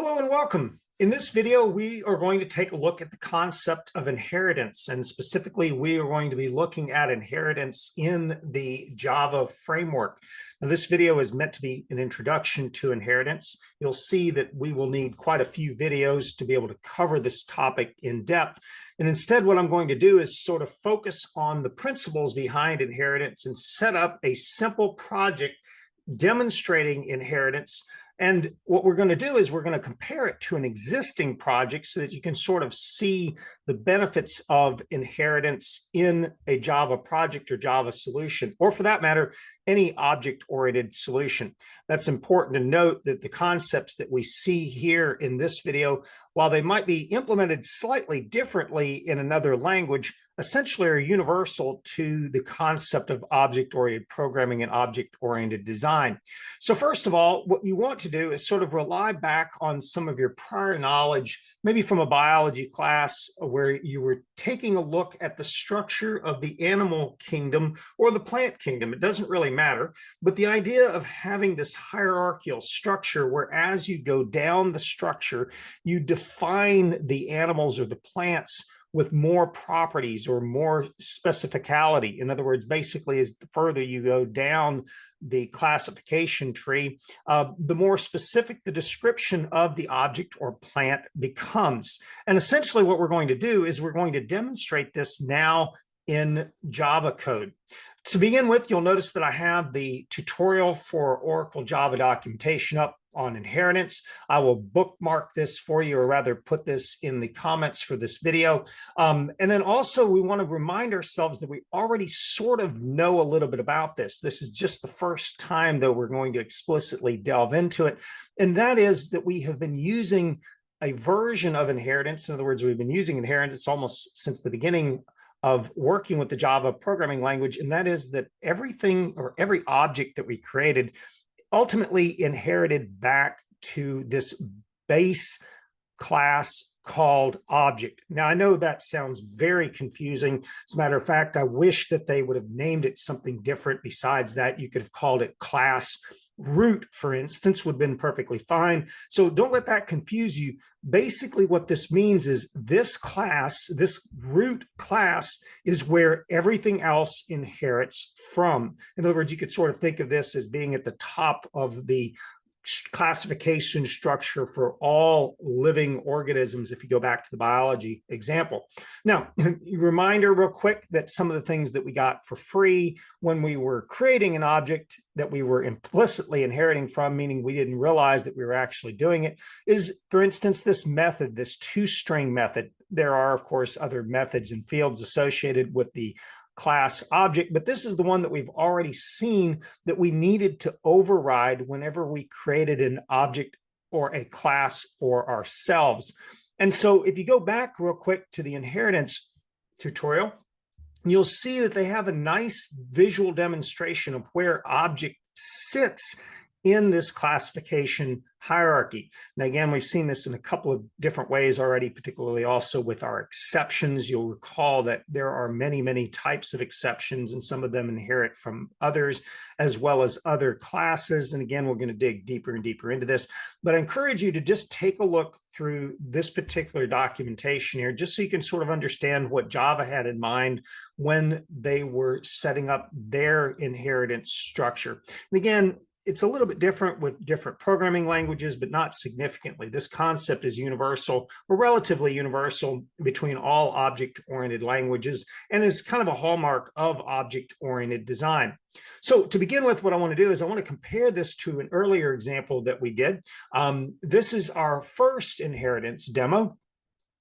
Hello and welcome. In this video, we are going to take a look at the concept of inheritance, and specifically, we are going to be looking at inheritance in the Java framework. Now, this video is meant to be an introduction to inheritance. You'll see that we will need quite a few videos to be able to cover this topic in depth. And instead, what I'm going to do is sort of focus on the principles behind inheritance and set up a simple project demonstrating inheritance. And what we're going to do is we're going to compare it to an existing project so that you can sort of see the benefits of inheritance in a Java project or Java solution, or for that matter, any object-oriented solution. That's important to note that the concepts that we see here in this video, while they might be implemented slightly differently in another language, essentially are universal to the concept of object-oriented programming and object-oriented design. So first of all, what you want to do is sort of rely back on some of your prior knowledge, maybe from a biology class where you were taking a look at the structure of the animal kingdom or the plant kingdom. It doesn't really matter, but the idea of having this hierarchical structure where as you go down the structure, you define the animals or the plants with more properties or more specificality. In other words, basically, as the further you go down the classification tree, the more specific the description of the object or plant becomes. And essentially what we're going to do is we're going to demonstrate this now in Java code. To begin with, you'll notice that I have the tutorial for Oracle Java documentation up on inheritance. I will bookmark this for you, or rather put this in the comments for this video. And then also we want to remind ourselves that we already sort of know a little bit about this. This is just the first time that we're going to explicitly delve into it. And that is that we have been using a version of inheritance. In other words, we've been using inheritance almost since the beginning of working with the Java programming language. And that is that everything or every object that we created ultimately inherited back to this base class called object. Now, I know that sounds very confusing. As a matter of fact, I wish that they would have named it something different. Besides that, you could have called it class root, for instance, would have been perfectly fine. So don't let that confuse you. Basically, what this means is this class, this root class, is where everything else inherits from. In other words, you could sort of think of this as being at the top of the classification structure for all living organisms, if you go back to the biology example. Now, reminder real quick that some of the things that we got for free when we were creating an object that we were implicitly inheriting from, meaning we didn't realize that we were actually doing it, is, for instance, this method, this toString method. There are, of course, other methods and fields associated with the class object, but this is the one that we've already seen that we needed to override whenever we created an object or a class for ourselves. And so if you go back real quick to the inheritance tutorial, you'll see that they have a nice visual demonstration of where object sits in this classification hierarchy. And again, we've seen this in a couple of different ways already, particularly also with our exceptions. You'll recall that there are many, many types of exceptions, and some of them inherit from others, as well as other classes. And again, we're going to dig deeper and deeper into this. But I encourage you to just take a look through this particular documentation here, just so you can sort of understand what Java had in mind when they were setting up their inheritance structure. And again, it's a little bit different with different programming languages, but not significantly. This concept is universal, or relatively universal, between all object-oriented languages, and is kind of a hallmark of object-oriented design. So to begin with, what I want to do is I want to compare this to an earlier example that we did. This is our first inheritance demo,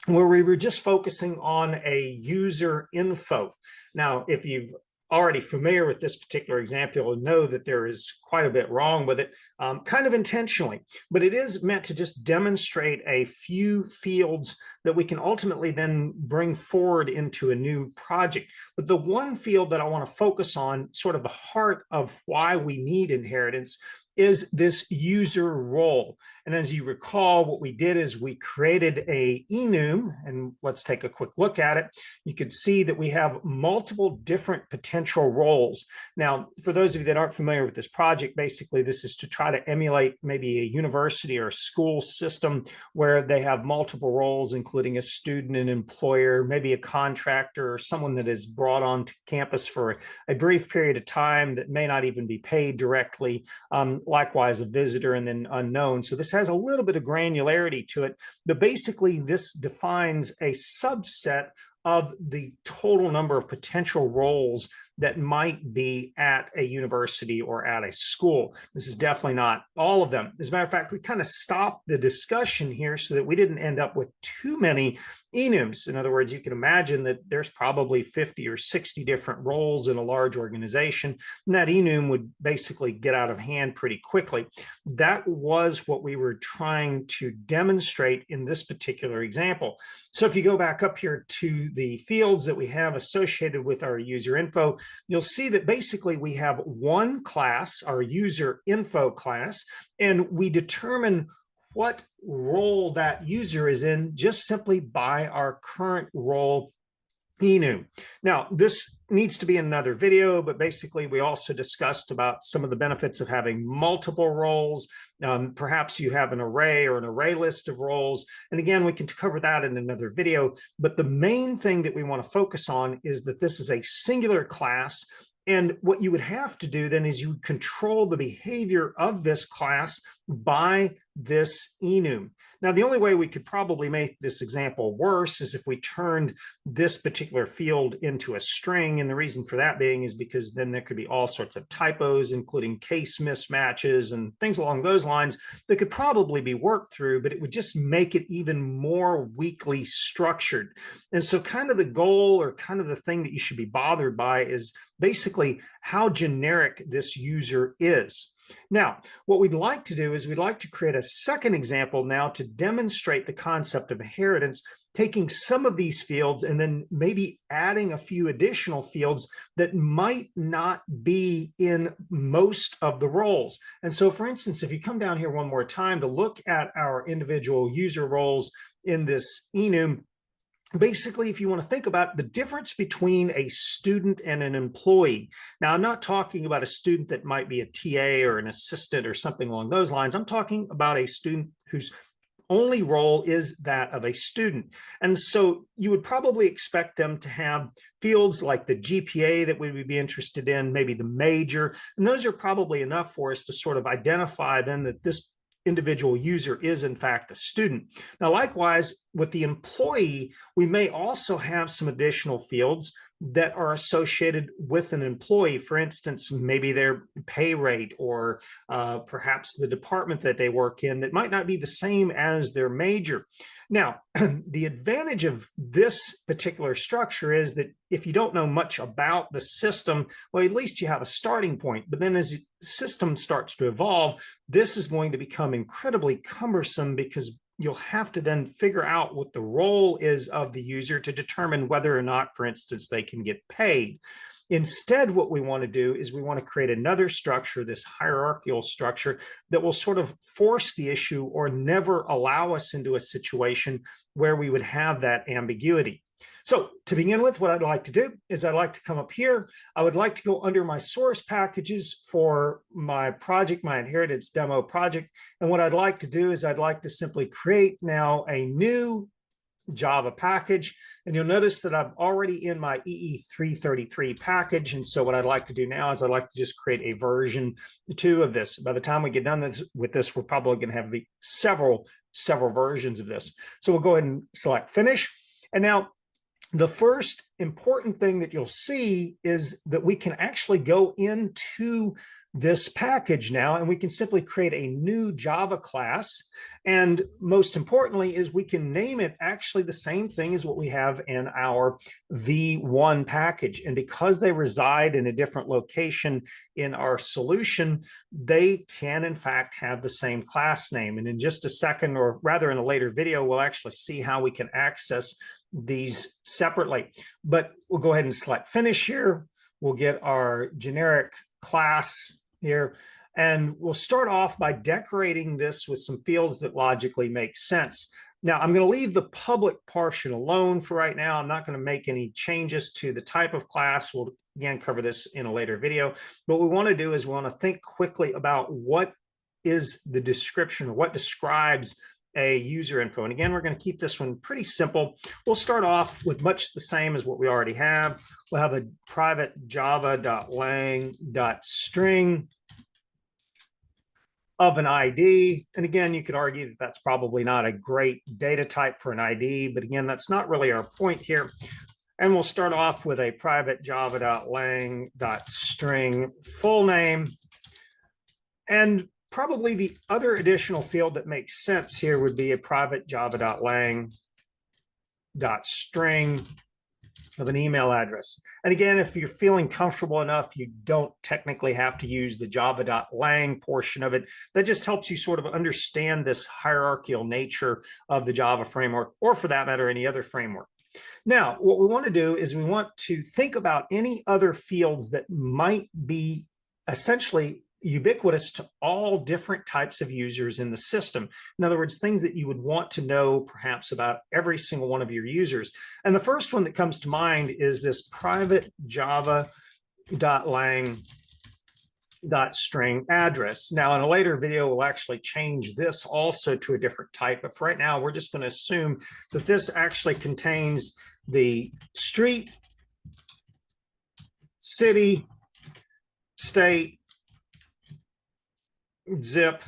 where we were just focusing on a user info. Now, if you've already familiar with this particular example, you'll know that there is quite a bit wrong with it, kind of intentionally, but it is meant to just demonstrate a few fields that we can ultimately then bring forward into a new project. But the one field that I want to focus on, sort of the heart of why we need inheritance, is this user role. And as you recall, what we did is we created a enum, and let's take a quick look at it. You can see that we have multiple different potential roles. Now, for those of you that aren't familiar with this project, basically this is to try to emulate maybe a university or a school system where they have multiple roles, including a student, an employer, maybe a contractor, or someone that is brought onto campus for a brief period of time that may not even be paid directly. Likewise, a visitor, and then unknown. So this has a little bit of granularity to it, but basically this defines a subset of the total number of potential roles that might be at a university or at a school. This is definitely not all of them. As a matter of fact, we kind of stopped the discussion here so that we didn't end up with too many enums. In other words, you can imagine that there's probably 50 or 60 different roles in a large organization, and that enum would basically get out of hand pretty quickly. That was what we were trying to demonstrate in this particular example. So if you go back up here to the fields that we have associated with our user info, you'll see that basically we have one class, our user info class, and we determine what role that user is in just simply by our current role enum. Now, this needs to be another video, but basically we also discussed about some of the benefits of having multiple roles. Perhaps you have an array or an array list of roles. And again, we can cover that in another video. But the main thing that we want to focus on is that this is a singular class. And what you would have to do then is you would control the behavior of this class by this enum. Now, the only way we could probably make this example worse is if we turned this particular field into a string. And the reason for that being is because then there could be all sorts of typos, including case mismatches and things along those lines that could probably be worked through, but it would just make it even more weakly structured. And so kind of the goal, or kind of the thing that you should be bothered by, is basically how generic this user is. Now, what we'd like to do is we'd like to create a second example now to demonstrate the concept of inheritance, taking some of these fields and then maybe adding a few additional fields that might not be in most of the roles. And so, for instance, if you come down here one more time to look at our individual user roles in this enum, basically, if you want to think about the difference between a student and an employee. Now, I'm not talking about a student that might be a TA or an assistant or something along those lines. I'm talking about a student whose only role is that of a student. And so you would probably expect them to have fields like the GPA that we would be interested in, maybe the major, and those are probably enough for us to sort of identify then that this individual user is in fact a student. Now, likewise, with the employee, we may also have some additional fields that are associated with an employee. For instance, maybe their pay rate, or perhaps the department that they work in that might not be the same as their major. Now, the advantage of this particular structure is that if you don't know much about the system, well, at least you have a starting point. But then as the system starts to evolve, this is going to become incredibly cumbersome, because you'll have to then figure out what the role is of the user to determine whether or not, for instance, they can get paid. Instead, what we want to do is we want to create another structure, this hierarchical structure, that will sort of force the issue or never allow us into a situation where we would have that ambiguity. So to begin with, what I'd like to do is I'd like to come up here. I would like to go under my source packages for my project, my InheritanceDemo project. And what I'd like to do is I'd like to simply create now a new Java package. And you'll notice that I'm already in my EE333 package. And so what I'd like to do now is I'd like to just create a version 2 of this. By the time we get done with this, we're probably going to have several versions of this. So we'll go ahead and select finish. And now the first important thing that you'll see is that we can actually go into this package now, and we can simply create a new Java class. And most importantly is we can name it actually the same thing as what we have in our V1 package. And because they reside in a different location in our solution, they can in fact have the same class name. And in just a second, or rather in a later video, we'll actually see how we can access these separately. But we'll go ahead and select finish here. We'll get our generic class here. And we'll start off by decorating this with some fields that logically make sense. Now, I'm going to leave the public portion alone for right now. I'm not going to make any changes to the type of class. We'll again cover this in a later video. But what we want to do is we want to think quickly about what is the description, or what describes a user info. And again, we're going to keep this one pretty simple. We'll start off with much the same as what we already have. We'll have a private java.lang.string of an ID. And again, you could argue that that's probably not a great data type for an ID, but again, that's not really our point here. And we'll start off with a private java.lang.string full name. And probably the other additional field that makes sense here would be a private java.lang.string of an email address. And again, if you're feeling comfortable enough, you don't technically have to use the java.lang portion of it. That just helps you sort of understand this hierarchical nature of the Java framework, or for that matter, any other framework. Now, what we want to do is we want to think about any other fields that might be essentially ubiquitous to all different types of users in the system. In other words, things that you would want to know perhaps about every single one of your users. And the first one that comes to mind is this private java.lang.string address. Now, in a later video, we'll actually change this also to a different type. But for right now, we're just going to assume that this actually contains the street, city, state, zip,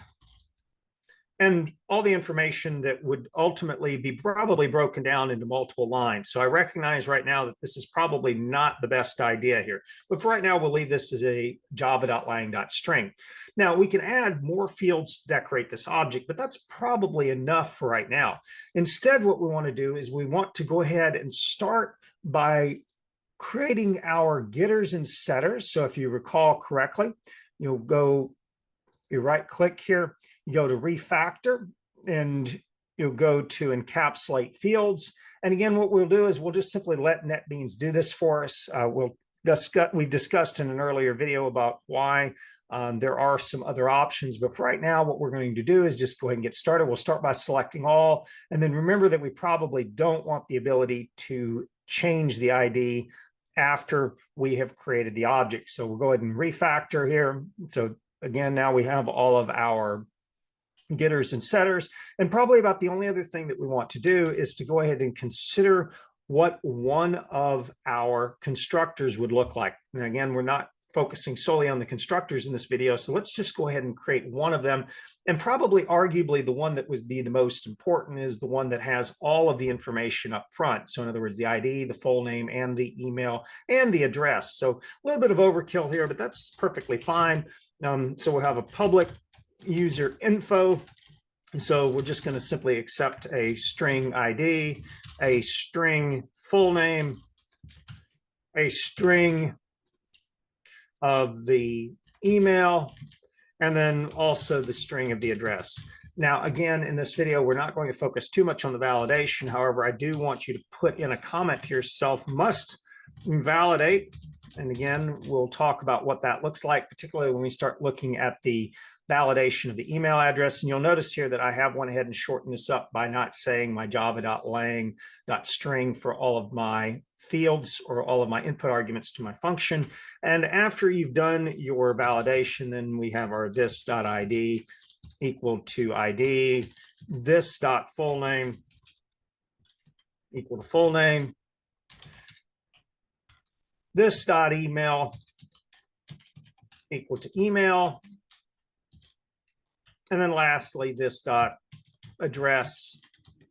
and all the information that would ultimately be probably broken down into multiple lines. So I recognize right now that this is probably not the best idea here. But for right now, we'll leave this as a java.lang.string. Now, we can add more fields to decorate this object, but that's probably enough for right now. Instead, what we want to do is we want to go ahead and start by creating our getters and setters. So if you recall correctly, you right click here, you go to refactor, and you'll go to encapsulate fields. And again, what we'll do is we'll just simply let NetBeans do this for us. We've discussed in an earlier video about why there are some other options, but for right now, what we're going to do is just go ahead and get started. We'll start by selecting all, and then remember that we probably don't want the ability to change the ID after we have created the object. So we'll go ahead and refactor here. So again, now we have all of our getters and setters. And probably about the only other thing that we want to do is to go ahead and consider what one of our constructors would look like. And again, we're not focusing solely on the constructors in this video, so let's just go ahead and create one of them. And probably arguably the one that would be the most important is the one that has all of the information up front. So in other words, the ID, the full name, and the email, and the address. So a little bit of overkill here, but that's perfectly fine. So we'll have a public user info. And so we're just going to simply accept a string ID, a string full name, a string of the email, and then also the string of the address. Now, again, in this video, we're not going to focus too much on the validation. However, I do want you to put in a comment to yourself, must validate. And again, we'll talk about what that looks like, particularly when we start looking at the validation of the email address. And you'll notice here that I have went ahead and shortened this up by not saying my java.lang.string for all of my fields or all of my input arguments to my function. And after you've done your validation, then we have our this.id equal to ID, this.fullname equal to full name, this.email equal to email, and then lastly, this.address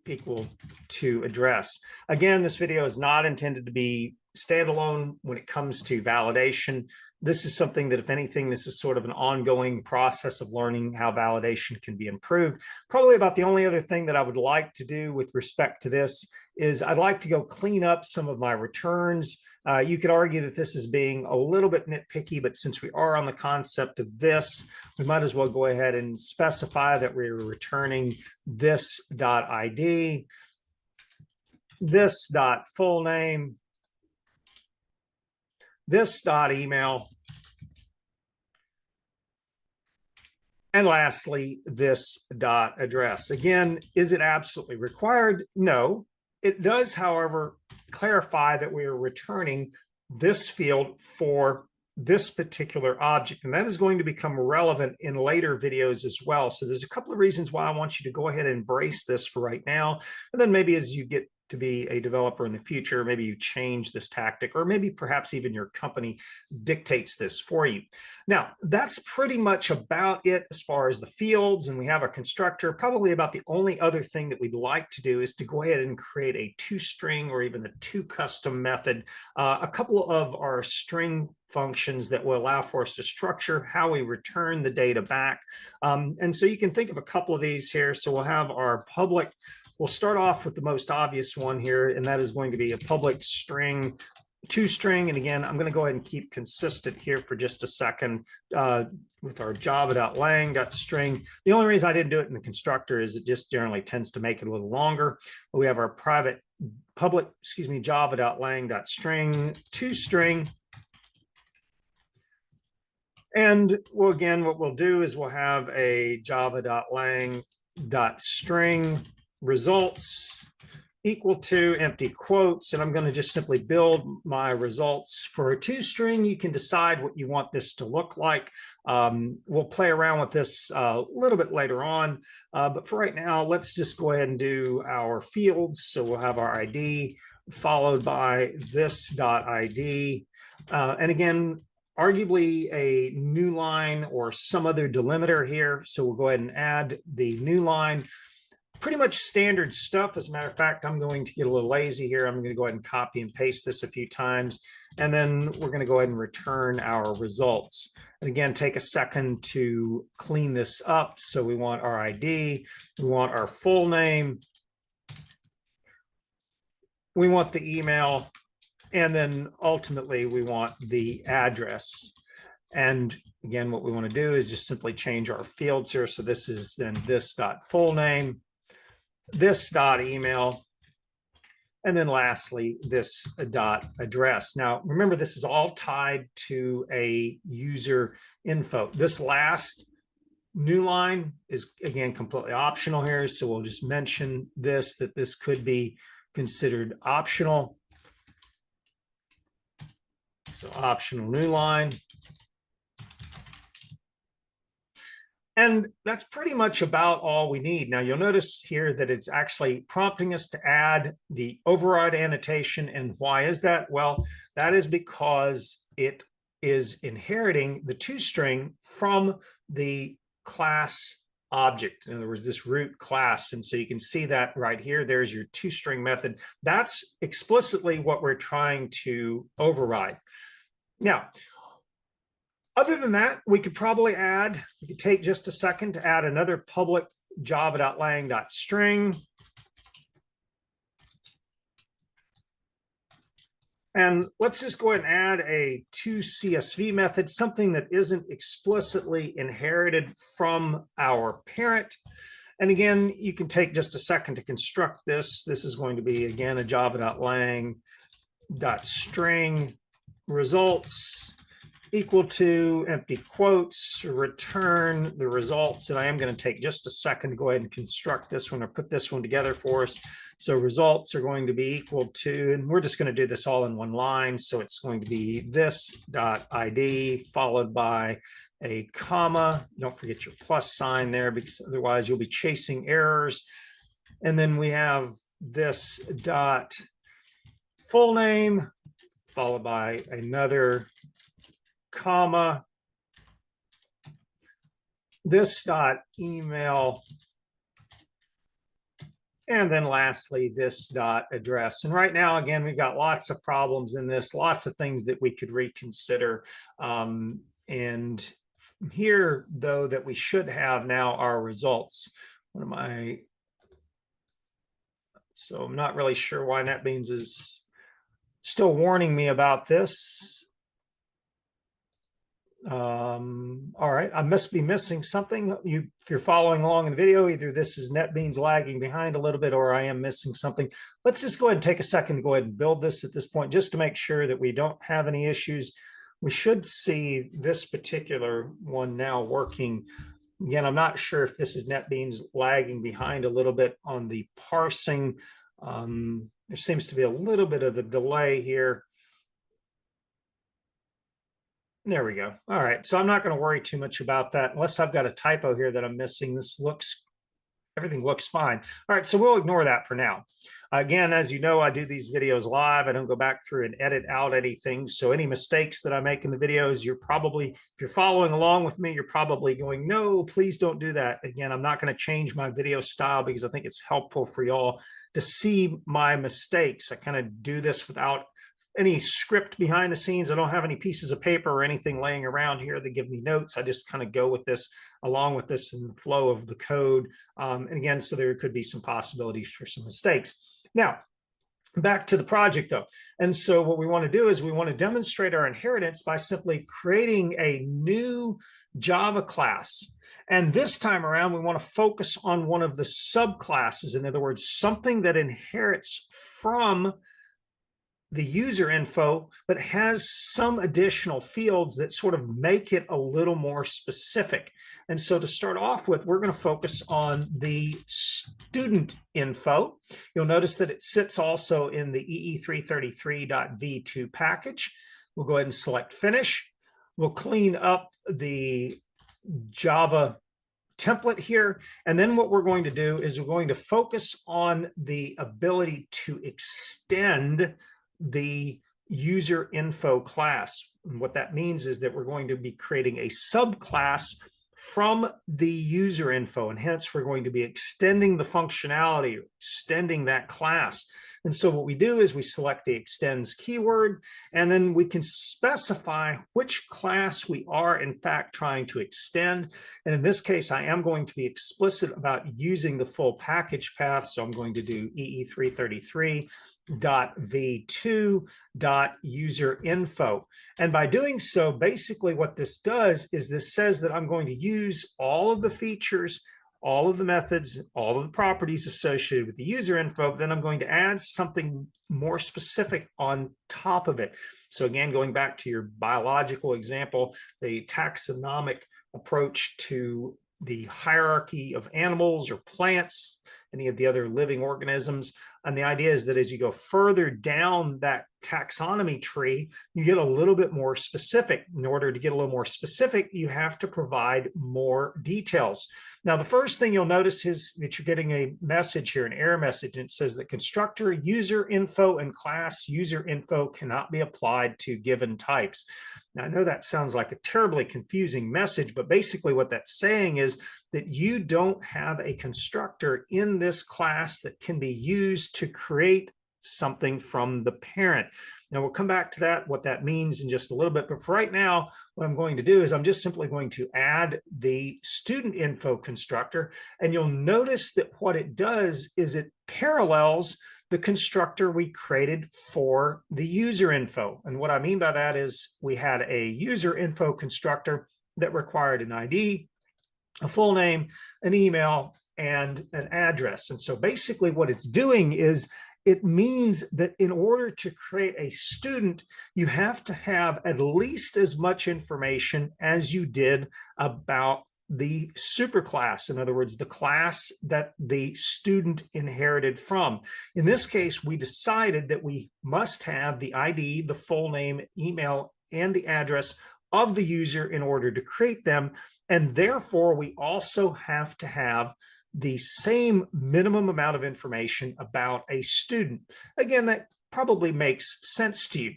equal to address. Again, this video is not intended to be standalone when it comes to validation. This is something that, if anything, this is sort of an ongoing process of learning how validation can be improved. Probably about the only other thing that I would like to do with respect to this is I'd like to go clean up some of my returns. You could argue that this is being a little bit nitpicky, but since we are on the concept of this, we might as well go ahead and specify that we're returning this.id, this.fullname, this.email, And lastly, this dot address. Again, is it absolutely required? No. It does, however, clarify that we are returning this field for this particular object, and that is going to become relevant in later videos as well. So there's a couple of reasons why I want you to go ahead and embrace this for right now, and then maybe as you get to be a developer in the future, maybe you change this tactic, or maybe perhaps even your company dictates this for you. Now, that's pretty much about it as far as the fields, and we have a constructor. Probably about the only other thing that we'd like to do is to go ahead and create a toString or even a toCustom method, a couple of our string functions that will allow for us to structure how we return the data back. And so you can think of a couple of these here. So we'll have our public. We'll start off with the most obvious one here, and that is going to be a public string, toString. And again, I'm going to go ahead and keep consistent here for just a second with our java.lang.string. The only reason I didn't do it in the constructor is it just generally tends to make it a little longer. We have our public, java.lang.string, toString. And well, again, what we'll do is we'll have a java.lang.string results equal to empty quotes, and I'm going to just simply build my results for a toString. You can decide what you want this to look like. We'll play around with this a little bit later on, but for right now, let's just go ahead and do our fields. So we'll have our ID followed by this.id, and again, arguably a new line or some other delimiter here. So we'll go ahead and add the new line. Pretty much standard stuff. As a matter of fact, I'm going to get a little lazy here. I'm going to go ahead and copy and paste this a few times, and then we're going to go ahead and return our results. And again, take a second to clean this up. So we want our ID, we want our full name, we want the email, and then ultimately we want the address. And again, what we want to do is just simply change our fields here. So this is then this.fullname, this.email, and then lastly, this .address. Now, remember, this is all tied to a user info. This last new line is, again, completely optional here. So we'll just mention this, that this could be considered optional. So optional new line. And that's pretty much about all we need. Now, you'll notice here that it's actually prompting us to add the override annotation. And why is that? Well, that is because it is inheriting the toString from the class object. In other words, this root class. And so you can see that right here. There's your toString method. That's explicitly what we're trying to override. Now, other than that, we could take just a second to add another public java.lang.string. And let's just go ahead and add a toCSV method, something that isn't explicitly inherited from our parent. And again, you can take just a second to construct this. This is going to be, again, a java.lang.string results equal to empty quotes, return the results. And I am going to take just a second to go ahead and construct this one or put this one together for us. So results are going to be equal to, and we're just going to do this all in one line. So it's going to be this.id followed by a comma. Don't forget your plus sign there, because otherwise you'll be chasing errors. And then we have this dot full name followed by another comma, this dot email, and then lastly this dot address. And right now, again, we've got lots of problems in this, lots of things that we could reconsider. And here, though, that we should have now our results. So I'm not really sure why NetBeans is still warning me about this. All right, I must be missing something. If you're following along in the video, either this is NetBeans lagging behind a little bit, or I am missing something. Let's just go ahead and take a second to go ahead and build this at this point, just to make sure that we don't have any issues. We should see this particular one now working Again, I'm not sure if this is NetBeans lagging behind a little bit on the parsing. There seems to be a little bit of a delay here. There we go. All right, so I'm not going to worry too much about that unless I've got a typo here that I'm missing. Everything looks fine. All right, so we'll ignore that for now. Again, as you know, I do these videos live. I don't go back through and edit out anything. So any mistakes that I make in the videos, if you're following along with me, you're probably going, no, please don't do that. Again, I'm not going to change my video style because I think it's helpful for y'all to see my mistakes. I kind of do this without any script behind the scenes. I don't have any pieces of paper or anything laying around here that give me notes. I just kind of go with this along with this in the flow of the code. And again, so there could be some possibilities for some mistakes. Now, back to the project though. And so what we want to do is we want to demonstrate our inheritance by simply creating a new Java class. And this time around, we want to focus on one of the subclasses. In other words, something that inherits from the user info, but has some additional fields that sort of make it a little more specific. And so to start off with, we're going to focus on the student info. You'll notice that it sits also in the EE333.v2 package. We'll go ahead and select finish. We'll clean up the Java template here. And then what we're going to do is we're going to focus on the ability to extend the user info class. And what that means is that we're going to be creating a subclass from the user info, and hence we're going to be extending the functionality, extending that class. And so what we do is we select the extends keyword, and then we can specify which class we are in fact trying to extend. And in this case, I am going to be explicit about using the full package path. So I'm going to do EE333.v2.userinfo. And by doing so, basically what this does is this says that I'm going to use all of the features, all of the methods, all of the properties associated with the user info, then I'm going to add something more specific on top of it. So again, going back to your biological example, the taxonomic approach to the hierarchy of animals or plants, any of the other living organisms. And the idea is that as you go further down that taxonomy tree, you get a little bit more specific. In order to get a little more specific, you have to provide more details. Now, the first thing you'll notice is that you're getting a message here, an error message. And it says that constructor user info and class user info cannot be applied to given types. Now, I know that sounds like a terribly confusing message, but basically what that's saying is that you don't have a constructor in this class that can be used to create something from the parent. Now we'll come back to that, what that means in just a little bit. But for right now, what I'm going to do is I'm just simply going to add the student info constructor. And you'll notice that what it does is it parallels the constructor we created for the user info. And what I mean by that is we had a user info constructor that required an ID, a full name, an email, and an address. And so basically what it's doing is it means that in order to create a student, you have to have at least as much information as you did about the superclass. In other words, the class that the student inherited from. In this case, we decided that we must have the ID, the full name, email, and the address of the user in order to create them. And therefore, we also have to have the same minimum amount of information about a student. Again, that probably makes sense to you.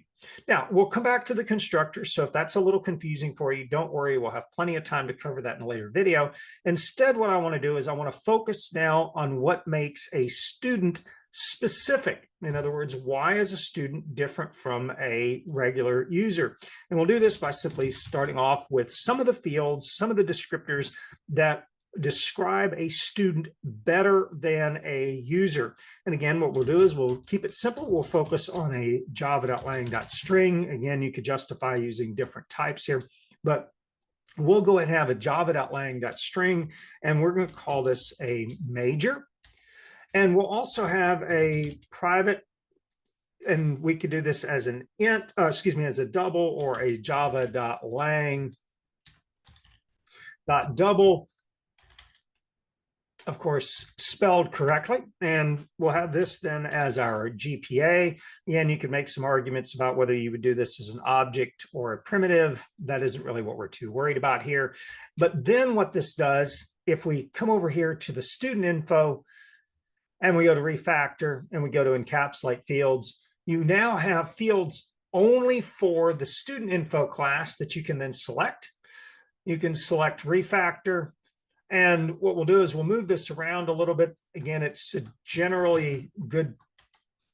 Now, we'll come back to the constructor. So if that's a little confusing for you, don't worry. We'll have plenty of time to cover that in a later video. Instead, what I want to do is I want to focus now on what makes a student specific. In other words, why is a student different from a regular user? And we'll do this by simply starting off with some of the fields, some of the descriptors that describe a student better than a user. And again, what we'll do is we'll keep it simple. We'll focus on a java.lang.string. Again, you could justify using different types here, but we'll go ahead and have a java.lang.string, and we're going to call this a major. And we'll also have a private, and we could do this as an int, as a double, or a java.lang.double. of course, spelled correctly. And we'll have this then as our GPA. Again, you could make some arguments about whether you would do this as an object or a primitive. That isn't really what we're too worried about here. But then what this does, if we come over here to the student info and we go to refactor and we go to encapsulate fields, you now have fields only for the student info class that you can then select. You can select refactor. And what we'll do is we'll move this around a little bit. Again, it's a generally good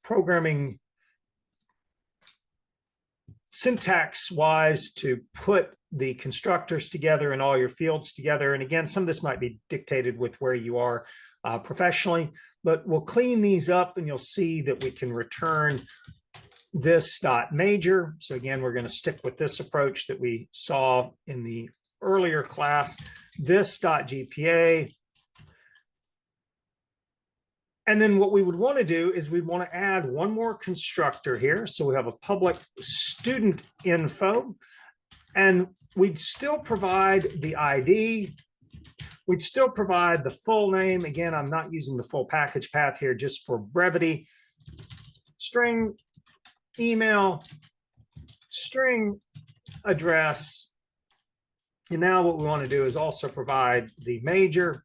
programming syntax-wise to put the constructors together and all your fields together. And again, some of this might be dictated with where you are professionally, but we'll clean these up and you'll see that we can return this dot major. So again, we're going to stick with this approach that we saw in the earlier class, this dot GPA. And then what we would want to do is we'd want to add one more constructor here. So we have a public student info, and we'd still provide the ID. We'd still provide the full name. Again, I'm not using the full package path here just for brevity. String email, string address. And now what we want to do is also provide the major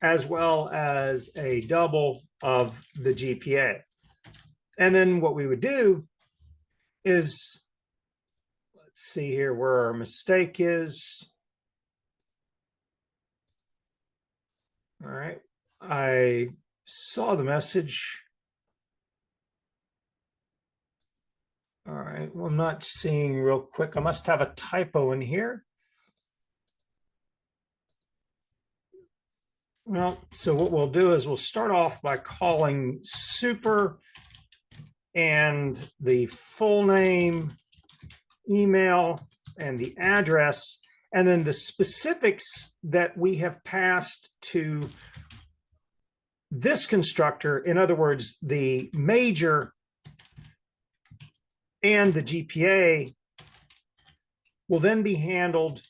as well as a double of the GPA. And then what we would do is, let's see here where our mistake is. All right, I saw the message. All right, well, I'm not seeing real quick. I must have a typo in here. Well, so what we'll do is we'll start off by calling super and the full name, email, and the address, and then the specifics that we have passed to this constructor. In other words, the major and the GPA will then be handled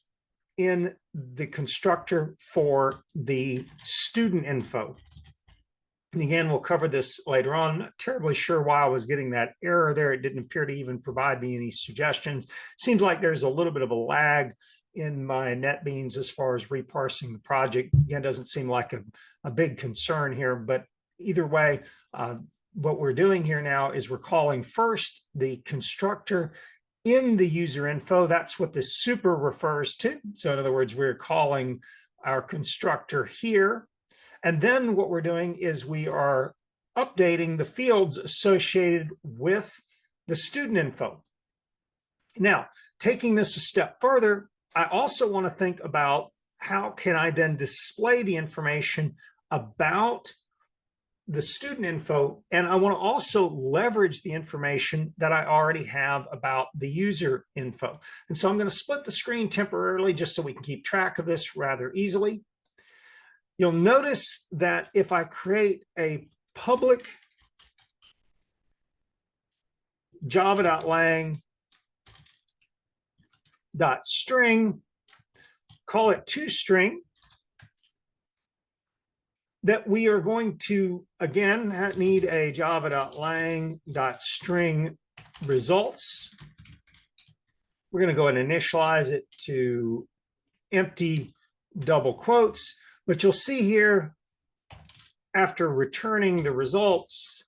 in the constructor for the student info. And again, we'll cover this later on. I'm not terribly sure why I was getting that error there. It didn't appear to even provide me any suggestions. Seems like there's a little bit of a lag in my NetBeans as far as reparsing the project. Again, doesn't seem like a big concern here, but either way, what we're doing here now is we're calling first the constructor in the user info. That's what the super refers to. So in other words, we're calling our constructor here. And then what we're doing is we are updating the fields associated with the student info. Now, taking this a step further, I also want to think about how can I then display the information about the student info, and I want to also leverage the information that I already have about the user info. And so I'm going to split the screen temporarily just so we can keep track of this rather easily. You'll notice that if I create a public java.lang.string, call it toString, that we are going to, again, need a java.lang.string results. We're going to go ahead and initialize it to empty double quotes. But you'll see here, after returning the results,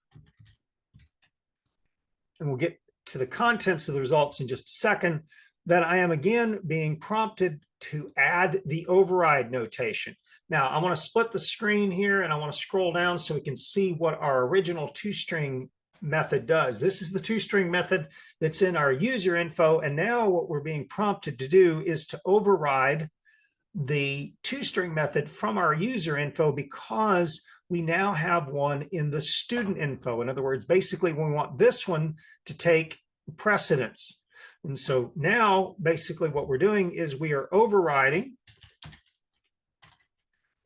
and we'll get to the contents of the results in just a second, that I am again being prompted to add the override notation. Now, I want to split the screen here and I want to scroll down so we can see what our original toString method does. This is the toString method that's in our user info. And now what we're being prompted to do is to override the toString method from our user info because we now have one in the student info. In other words, basically we want this one to take precedence. And so now basically what we're doing is we are overriding.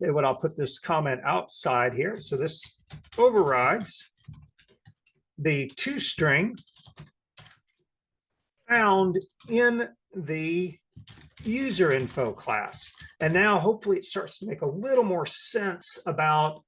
Okay, what I'll put this comment outside here. So this overrides the toString found in the user info class. And now hopefully it starts to make a little more sense about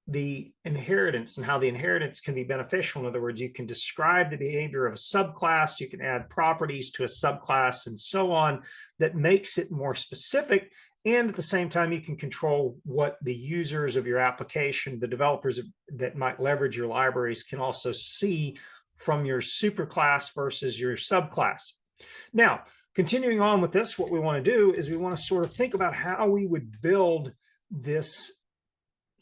the inheritance and how the inheritance can be beneficial. In other words, you can describe the behavior of a subclass, you can add properties to a subclass and so on that makes it more specific. And at the same time, you can control what the users of your application, the developers that might leverage your libraries, can also see from your superclass versus your subclass. Now, continuing on with this, what we want to do is we want to sort of think about how we would build this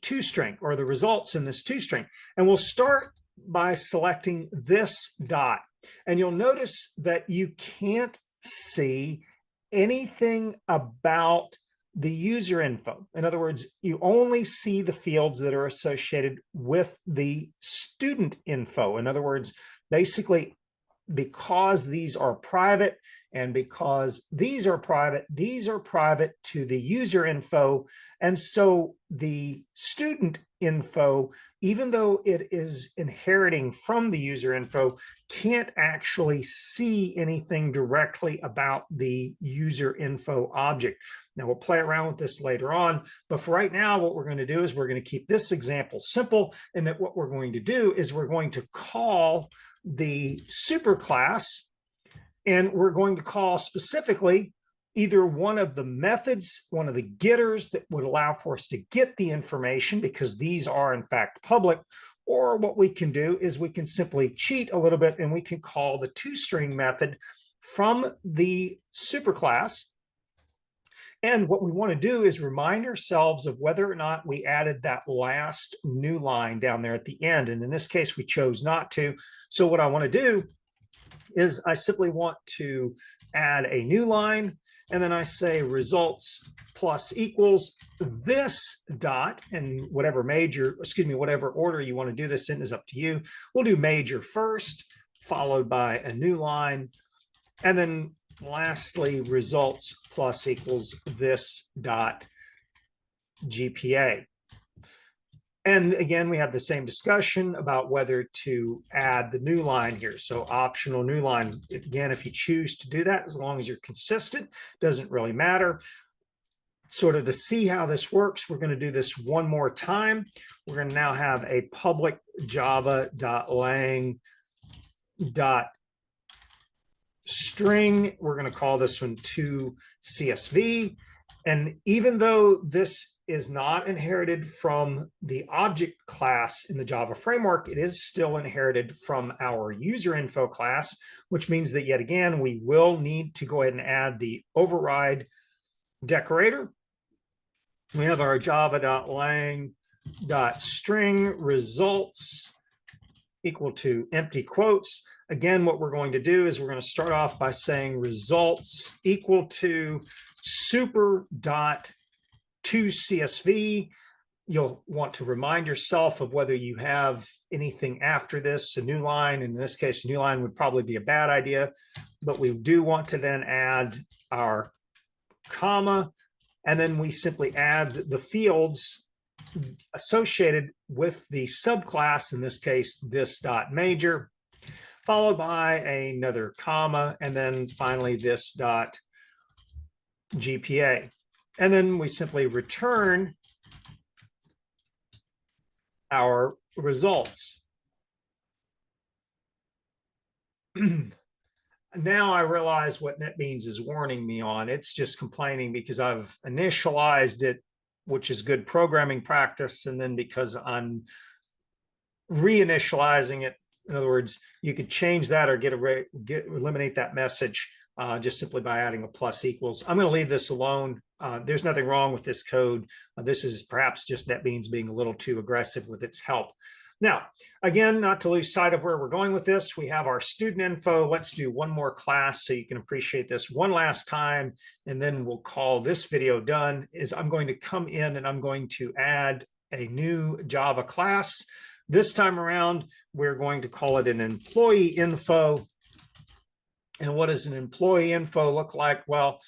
toString or the results in this toString. And we'll start by selecting this dot. And you'll notice that you can't see anything about the user info. In other words, you only see the fields that are associated with the student info. In other words, basically, because these are private and because these are private to the user info. And so the student info, even though it is inheriting from the user info, can't actually see anything directly about the user info object. Now we'll play around with this later on, but for right now, what we're going to do is we're going to keep this example simple, and that what we're going to do is we're going to call the superclass, and we're going to call specifically either one of the methods, one of the getters that would allow for us to get the information, because these are in fact public, or what we can do is we can simply cheat a little bit and we can call the toString method from the superclass. And what we want to do is remind ourselves of whether or not we added that last new line down there at the end. And in this case, we chose not to. So what I want to do is I simply want to add a new line, and then I say results plus equals this dot, and whatever whatever order you want to do this in is up to you. We'll do major first, followed by a new line, and then lastly, results plus equals this dot GPA. And again, we have the same discussion about whether to add the new line here. So optional new line. Again, if you choose to do that, as long as you're consistent, doesn't really matter. Sort of to see how this works, we're going to do this one more time. We're going to now have a public java.lang.string. We're going to call this one toCSV. And even though this is not inherited from the object class in the Java framework, it is still inherited from our user info class, which means that yet again, we will need to go ahead and add the override decorator. We have our java.lang.string results equal to empty quotes. Again, what we're going to do is we're going to start off by saying results equal to super.toCSV. You'll want to remind yourself of whether you have anything after this, a new line. In this case, a new line would probably be a bad idea, but we do want to then add our comma, and then we simply add the fields associated with the subclass, in this case, this dot major, followed by another comma, and then finally this dot GPA. And then we simply return our results. Now I realize what NetBeans is warning me on. It's just complaining because I've initialized it, which is good programming practice, and then because I'm reinitializing it. In other words, you could change that or eliminate that message just simply by adding a plus equals. I'm going to leave this alone. There's nothing wrong with this code. This is perhaps just NetBeans being a little too aggressive with its help. Now, again, not to lose sight of where we're going with this, we have our student info. Let's do one more class so you can appreciate this one last time, and then we'll call this video done. I'm going to come in and I'm going to add a new Java class. This time around, we're going to call it an employee info. And what does an employee info look like? Well,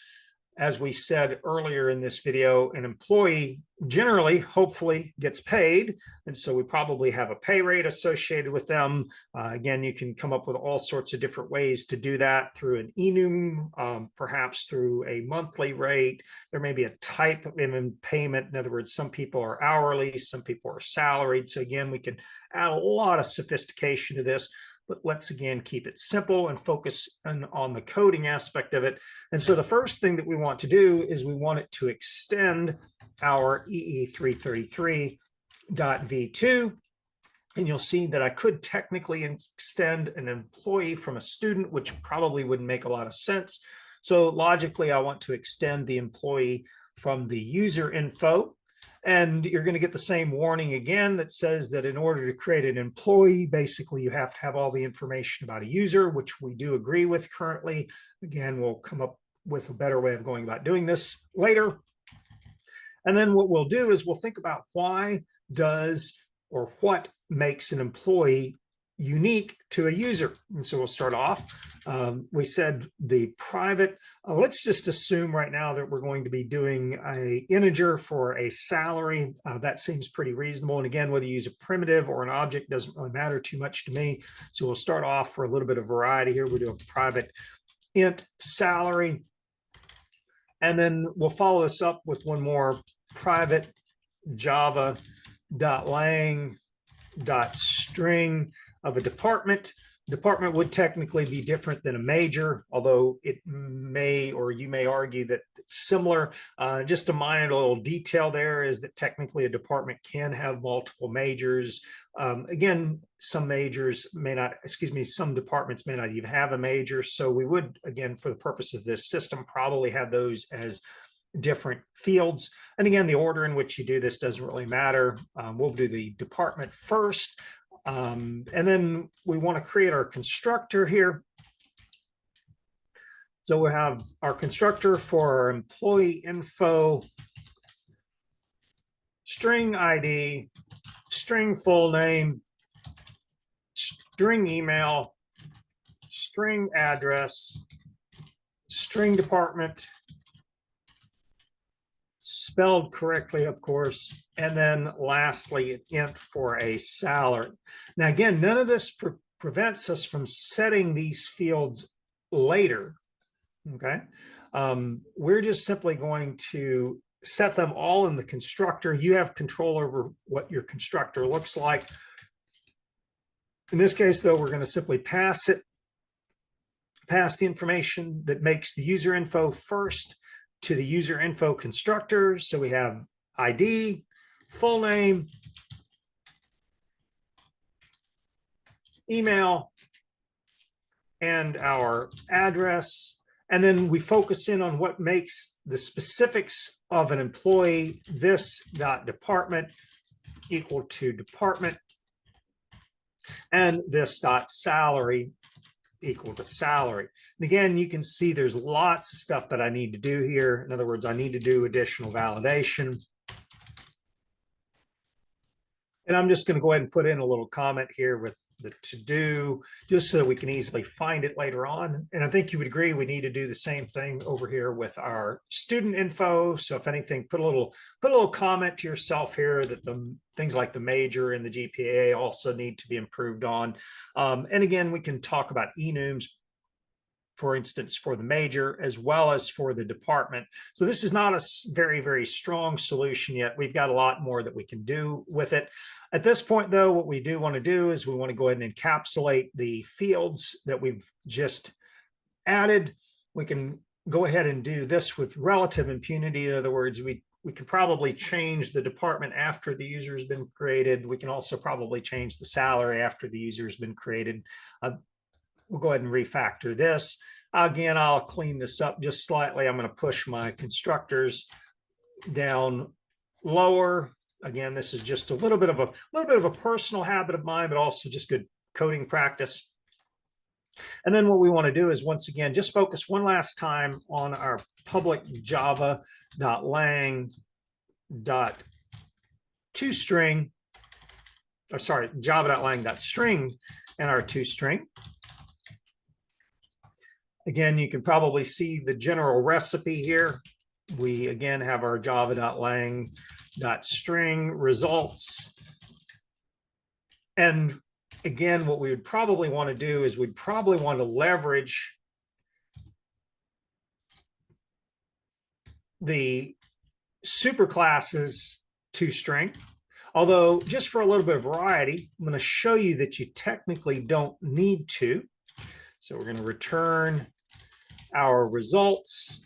as we said earlier in this video, an employee generally, hopefully, gets paid. And so we probably have a pay rate associated with them. Again, you can come up with all sorts of different ways to do that through an enum, perhaps through a monthly rate. There may be a type of payment. In other words, some people are hourly, some people are salaried. So again, we can add a lot of sophistication to this. But let's again keep it simple and focus on the coding aspect of it. And so the first thing that we want to do is we want it to extend our EE333.v2. And you'll see that I could technically extend an employee from a student, which probably wouldn't make a lot of sense. So logically, I want to extend the employee from the user info. And you're going to get the same warning again that says that in order to create an employee, basically you have to have all the information about a user, which we do agree with currently. Again, we'll come up with a better way of going about doing this later. And then what we'll do is we'll think about what makes an employee unique to a user. And so we'll start off. We said the private, let's just assume right now that we're going to be doing an integer for a salary. That seems pretty reasonable. And again, whether you use a primitive or an object doesn't really matter too much to me. So we'll start off for a little bit of variety here. We'll do a private int salary. And then we'll follow this up with one more private java.lang.string of a department. Department would technically be different than a major, although it may, or you may argue that it's similar. Just a minor little detail there is that technically a department can have multiple majors. Again, some departments may not even have a major. So we would, again, for the purpose of this system, probably have those as different fields. And again, the order in which you do this doesn't really matter. We'll do the department first. And then we want to create our constructor here. So we have our constructor for our employee info, string ID, string full name, string email, string address, string department, spelled correctly, of course, and then lastly, an int for a salary. Now, again, none of this prevents us from setting these fields later, okay? We're just simply going to set them all in the constructor. You have control over what your constructor looks like. In this case, though, we're going to simply pass the information that makes the user info first to the user info constructor. So we have ID, full name, email, and our address. And then we focus in on what makes the specifics of an employee, this.department equal to department, and this.salary equal to salary. And again, you can see there's lots of stuff that I need to do here. In other words, I need to do additional validation. And I'm just going to go ahead and put in a little comment here with the to-do, just so we can easily find it later on. And I think you would agree we need to do the same thing over here with our student info. So if anything, put a little comment to yourself here that the things like the major and the GPA also need to be improved on. And again, we can talk about enums, for instance, for the major as well as for the department. So this is not a very, very strong solution yet. We've got a lot more that we can do with it. At this point, though, what we do want to do is we want to go ahead and encapsulate the fields that we've just added. We can go ahead and do this with relative impunity. In other words, we could probably change the department after the user has been created. We can also probably change the salary after the user has been created. We'll go ahead and refactor this. Again, I'll clean this up just slightly. I'm going to push my constructors down lower. Again, this is just a little bit of a personal habit of mine, but also just good coding practice. And then what we want to do is, once again, just focus one last time on our public java.lang.toString, or sorry, java.lang.string and our toString. Again, you can probably see the general recipe here. We again have our java.lang.string results. And again, what we would probably want to do is we'd probably want to leverage the superclasses toString. Although, just for a little bit of variety, I'm going to show you that you technically don't need to. So we're going to return our results.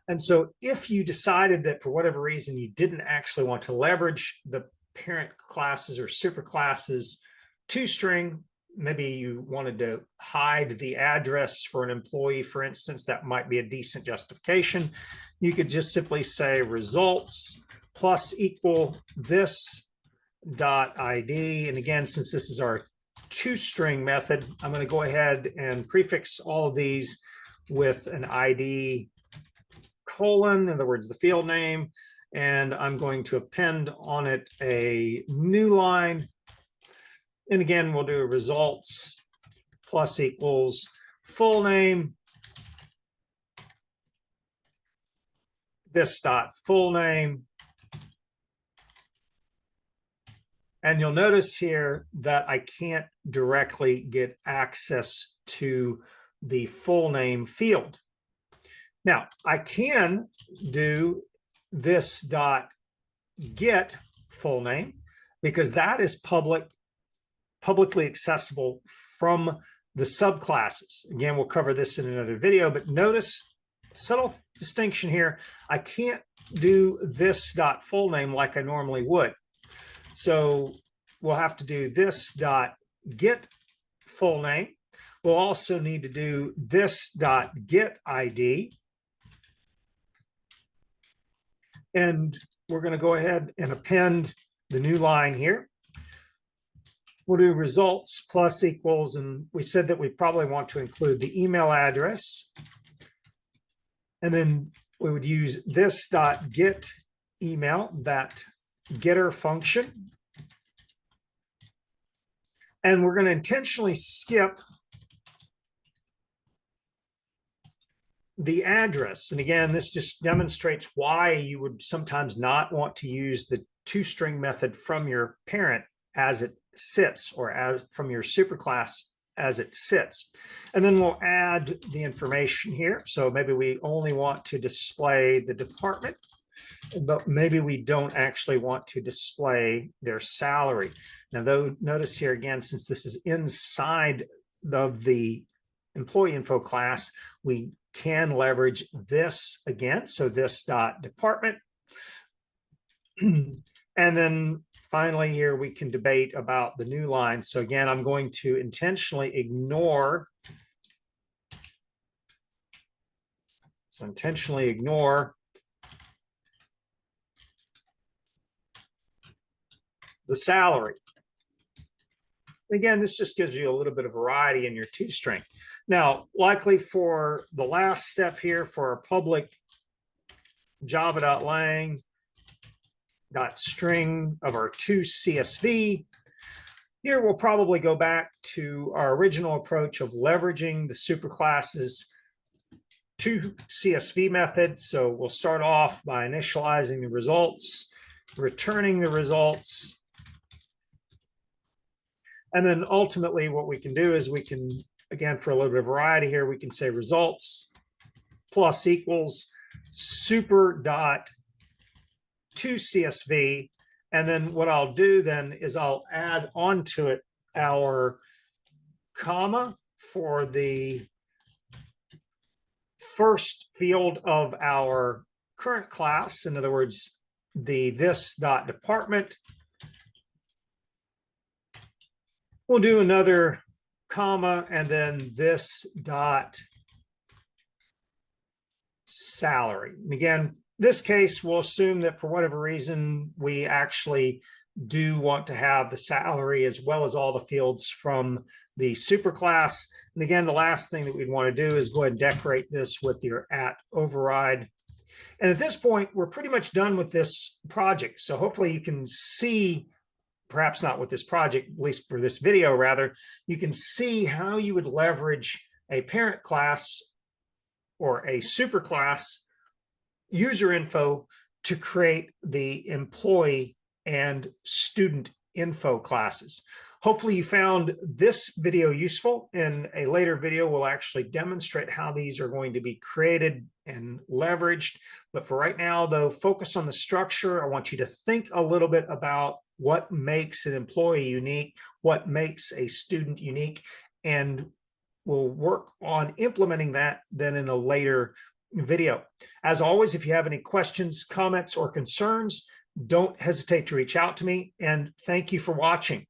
And so if you decided that for whatever reason you didn't actually want to leverage the parent classes or superclasses toString, maybe you wanted to hide the address for an employee, for instance, that might be a decent justification. You could just simply say results plus equal this dot ID. And again, since this is our toString method, I'm going to go ahead and prefix all of these with an ID colon, in other words, the field name, and I'm going to append on it a new line. And again, we'll do results plus equals full name, this dot full name. And you'll notice here that I can't directly get access to the full name field. Now, I can do this dot get full name because that is publicly accessible from the subclasses. Again, we'll cover this in another video, but notice subtle distinction here. I can't do this dot full name like I normally would. So we'll have to do this dot get full name. We'll also need to do this dot get ID. And we're going to go ahead and append the new line here. We'll do results plus equals, and we said that we probably want to include the email address. And then we would use this dot get email, that getter function. And we're going to intentionally skip the address. And again, this just demonstrates why you would sometimes not want to use the toString method from your parent as it sits, or as from your superclass as it sits. And then we'll add the information here. So maybe we only want to display the department, but maybe we don't actually want to display their salary. Now, though, notice here again, since this is inside of the employee info class, we can leverage this again. So this dot department. And then finally here, we can debate about the new line. So again, I'm going to intentionally ignore. So intentionally ignore the salary. Again, this just gives you a little bit of variety in your toString. Now, likely for the last step here for our public java.lang.string of our toCSV, here we'll probably go back to our original approach of leveraging the superclasses toCSV method. So we'll start off by initializing the results, returning the results. And then ultimately what we can do is we can, again, for a little bit of variety here, we can say results plus equals super dot toCSV. And then what I'll do then is I'll add onto it our comma for the first field of our current class. In other words, the this dot department. We'll do another comma and then this dot salary. And again, this case, we'll assume that for whatever reason, we actually do want to have the salary as well as all the fields from the superclass. And again, the last thing that we'd want to do is go ahead and decorate this with your @ override. And at this point, we're pretty much done with this project. So hopefully you can see, perhaps not with this project, at least for this video rather, you can see how you would leverage a parent class or a superclass user info to create the employee and student info classes. Hopefully you found this video useful. In a later video, we'll actually demonstrate how these are going to be created and leveraged. But for right now, though, focus on the structure. I want you to think a little bit about what makes an employee unique, what makes a student unique, and we'll work on implementing that then in a later video. As always, if you have any questions, comments, or concerns, don't hesitate to reach out to me, and thank you for watching.